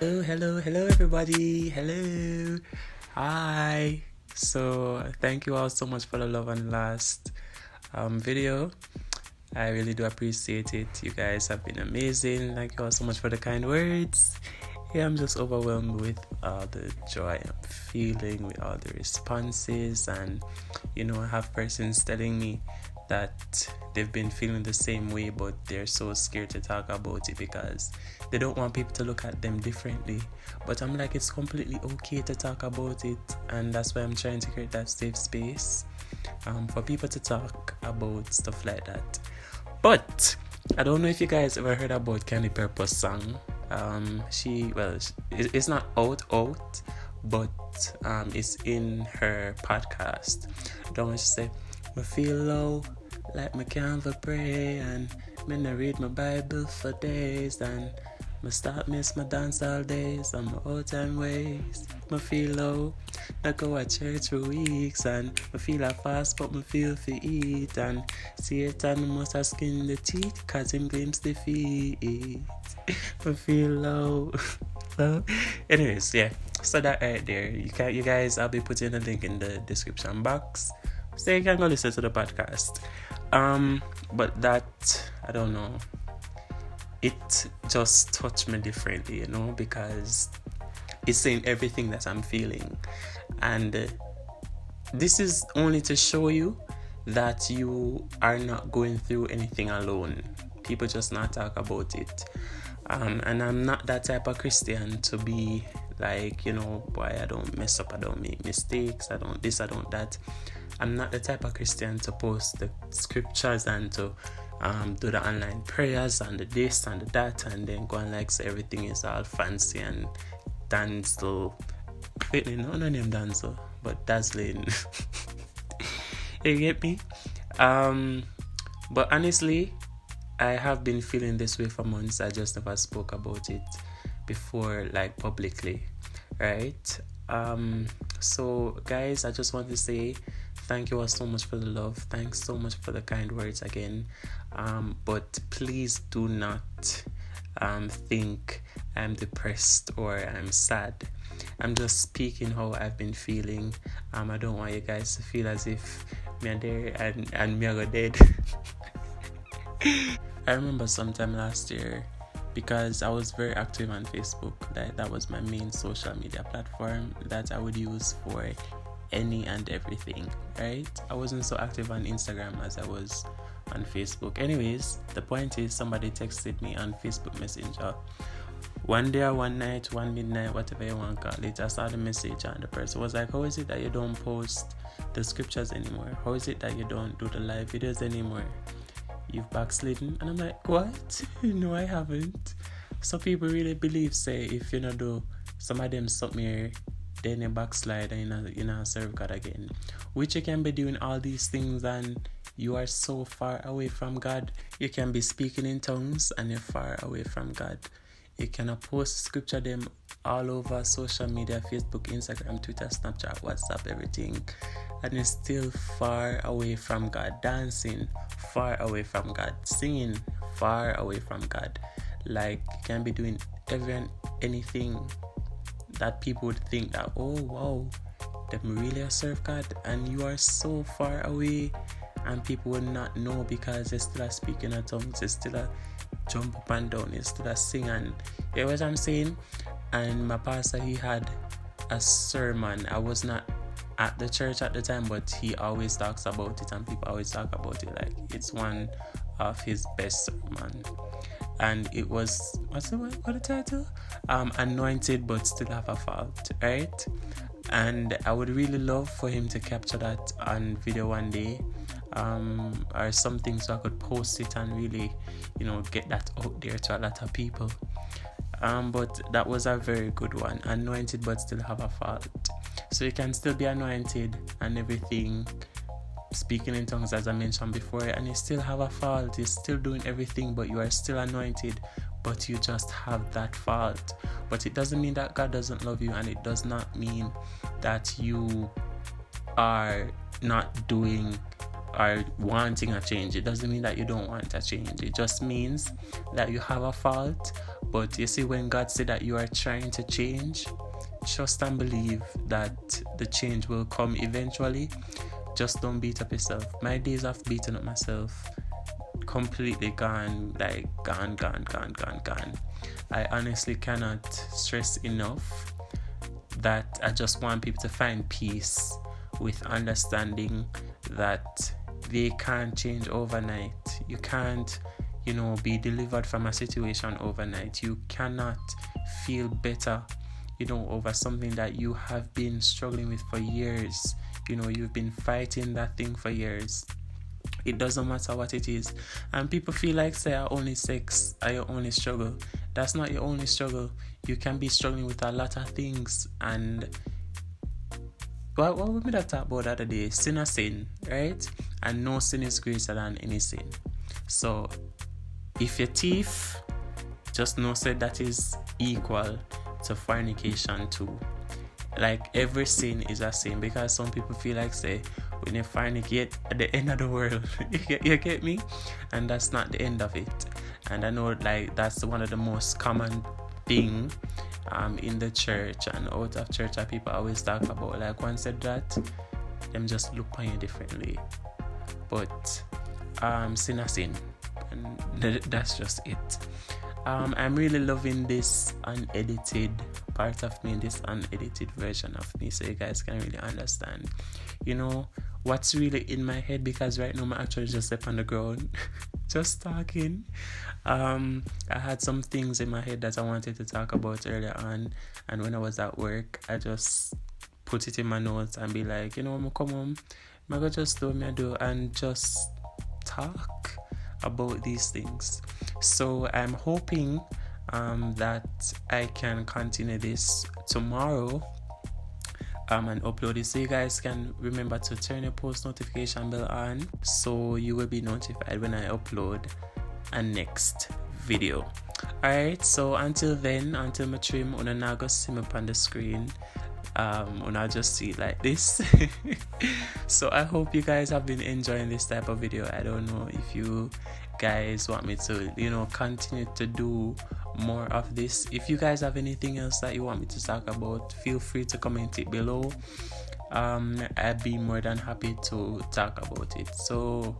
Hello, everybody. Hello. Hi. So, thank you all so much for the love on the last video. I really do appreciate it. You guys have been amazing. Thank you all so much for the kind words. Yeah, I'm just overwhelmed with all the joy I'm feeling, with all the responses, and I have persons telling me that they've been feeling the same way, but they're so scared to talk about it because they don't want people to look at them differently. But I'm like, it's completely okay to talk about it, and that's why I'm trying to create that safe space for people to talk about stuff like that. But I don't know if you guys ever heard about Candy Purpose song. It's not out, but it's in her podcast. Don't she say, "I feel low, like me can't pray, and me not read my Bible for days, and me start miss my dance all days on my old time ways. Me feel low, I go to church for weeks, and me feel a fast, but me feel for eat, and Satan must have skin the teeth, cause him glimpse the feet. Me feel low." So, anyways, yeah. So that right there, you guys, I'll be putting a link in the description box, so you can go listen to the podcast. But that, I don't know, it just touched me differently, because it's saying everything that I'm feeling, and this is only to show you that you are not going through anything alone. People just not talk about it. And I'm not that type of Christian to be like, boy, I don't mess up, I don't make mistakes, I don't this, I don't that. I'm not the type of Christian to post the scriptures and to do the online prayers and the this and the that, and then go and say everything is all fancy and dancel. No name dancel, but dazzling. You get me? But honestly, I have been feeling this way for months. I just never spoke about it before, publicly, right? So guys, I just want to say thank you all so much for the love. Thanks so much for the kind words again. But please do not think I'm depressed or I'm sad. I'm just speaking how I've been feeling. I don't want you guys to feel as if me are there and me are dead. I remember sometime last year, because I was very active on Facebook. That was my main social media platform that I would use for any and everything, right? I wasn't so active on Instagram as I was on Facebook. Anyways, the point is, somebody texted me on Facebook Messenger one day or one night, one midnight, whatever you want to call it. I saw the message and the person was like, how is it that you don't post the scriptures anymore? How is it that you don't do the live videos anymore? You've backslidden? And I'm like, what? No, I haven't. So people really believe, say, if you do some of them something here, then you backslide and you know serve God again. Which you can be doing all these things and you are so far away from God. You can be speaking in tongues and you're far away from God. You can post scripture them all over social media, Facebook, Instagram, Twitter, Snapchat, WhatsApp, everything, and you're still far away from God. Dancing, far away from God. Singing, far away from God. You can be doing anything that people would think that, oh wow, them really serve God, and you are so far away, and people will not know because you're still speaking in tongues, you're still jump up and down, you're still sing, and you know what I'm saying? And my pastor, he had a sermon. I was not at the church at the time, but he always talks about it, and people always talk about it like it's one of his best sermon. And it was, what the title? Anointed but still have a fault, right? And I would really love for him to capture that on video one day, or something, so I could post it and really, get that out there to a lot of people. But that was a very good one. Anointed but still have a fault. So you can still be anointed and everything, speaking in tongues as I mentioned before, and you still have a fault. You're still doing everything, but you are still anointed, but you just have that fault. But it doesn't mean that God doesn't love you, and it does not mean that you are not doing are wanting a change. It doesn't mean that you don't want a change. It just means that you have a fault. But you see, when God said that you are trying to change, trust and believe that the change will come eventually. Just don't beat up yourself. My days of beating up myself completely gone. Like gone. I honestly cannot stress enough that I just want people to find peace with understanding that they can't change overnight. You can't, be delivered from a situation overnight. You cannot feel better, over something that you have been struggling with for years. You've been fighting that thing for years. It doesn't matter what it is. And people feel like, say, only sex are your only struggle. That's not your only struggle. You can be struggling with a lot of things. And what we talk about the other day? Sin is sin, right? And no sin is greater than any sin. So if you're thief, just know that is equal to fornication too. Like every sin is a sin, because some people feel like, say, when you fornicate at the end of the world, you get me? And that's not the end of it. And I know like that's one of the most common thing in the church and out of church that people always talk about. Like once said that, them just look on you differently. But sin is sin, and that's just it. I'm really loving this unedited part of me, this unedited version of me, so you guys can really understand, what's really in my head, because right now I'm actually just up on the ground, just talking. I had some things in my head that I wanted to talk about earlier on, and when I was at work, I just put it in my notes and be like, I'm gonna come home, I'm gonna just do what I do and just talk about these things. So I'm hoping that I can continue this tomorrow and upload it, so you guys can remember to turn your post notification bell on, so you will be notified when I upload a next video. Alright, so until then, until my trim, una now go see me up on the screen. I'll just see it like this. So I hope you guys have been enjoying this type of video. I don't know if you guys want me to continue to do more of this. If you guys have anything else that you want me to talk about, feel free to comment it below. I'd be more than happy to talk about it. So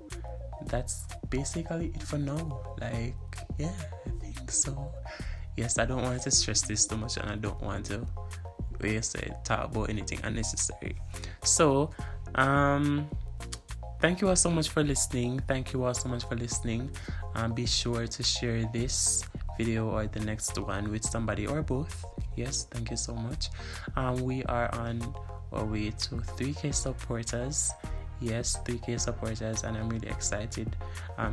that's basically it for now. Like, yeah, I think so. Yes, I don't want to stress this too much, and I don't want to talk about anything unnecessary. So thank you all so much for listening. Be sure to share this video or the next one with somebody or both. Yes, thank you so much. We are on our way to 3K supporters. Yes, 3K supporters, and I'm really excited.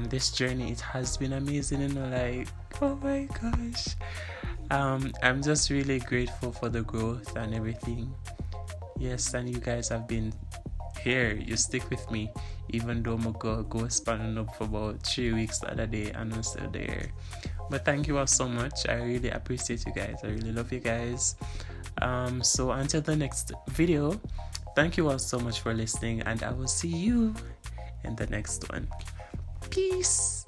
This journey, it has been amazing, like, oh my gosh. I'm just really grateful for the growth and everything. Yes, and you guys have been here. You stick with me, even though I'm go spanning up for about 3 weeks the other day, and I'm still there. But thank you all so much. I really appreciate you guys. I really love you guys. So until the next video, thank you all so much for listening, and I will see you in the next one. Peace.